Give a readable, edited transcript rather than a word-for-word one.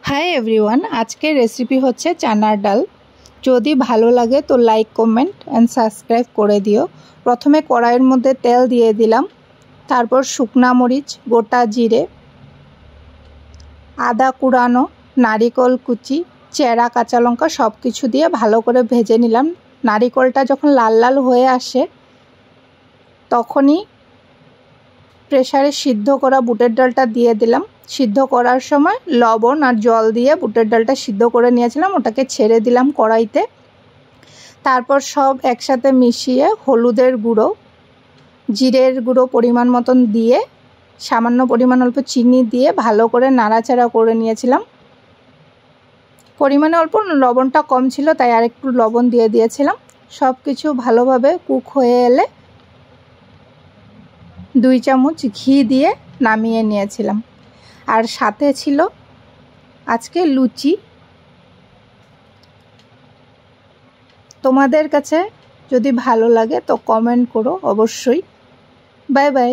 Hi everyone, আজকের recipe হচ্ছে চানার ডাল। যদি ভালো লাগে তো লাইক, কমেন্ট অ্যান্ড সাবস্ক্রাইব করে দিও। প্রথমে কড়াইয়ের মধ্যে তেল দিয়ে দিলাম, তারপর শুকনা মরিচ, গোটা জিরে, আদা কুড়ানো, নারিকেল কুচি, চেরা কাঁচা লঙ্কা সব কিছু দিয়ে ভালো করে ভেজে নিলাম। নারিকেলটা যখন লাল লাল হয়ে আসে তখনই প্রেসারে সিদ্ধ করা বুটের ডালটা দিয়ে দিলাম। সিদ্ধ করার সময় লবণ আর জল দিয়ে বুটের ডালটা সিদ্ধ করে নিয়েছিলাম, ওটাকে ছেড়ে দিলাম কড়াইতে। তারপর সব একসাথে মিশিয়ে হলুদের গুঁড়ো, জিরের গুঁড়ো পরিমাণ মতন দিয়ে সামান্য পরিমাণ অল্প চিনি দিয়ে ভালো করে নাড়াচাড়া করে নিয়েছিলাম। পরিমাণে অল্প লবণটা কম ছিল তাই আর একটু লবণ দিয়ে দিয়েছিলাম। সব কিছু ভালোভাবে কুক হয়ে এলে 2 চামচ ঘি দিয়ে নামিয়ে নিয়েছিলাম। আর সাথে ছিল আজকে লুচি। তোমাদের কাছে যদি ভালো লাগে তো কমেন্ট করো অবশ্যই। Bye bye.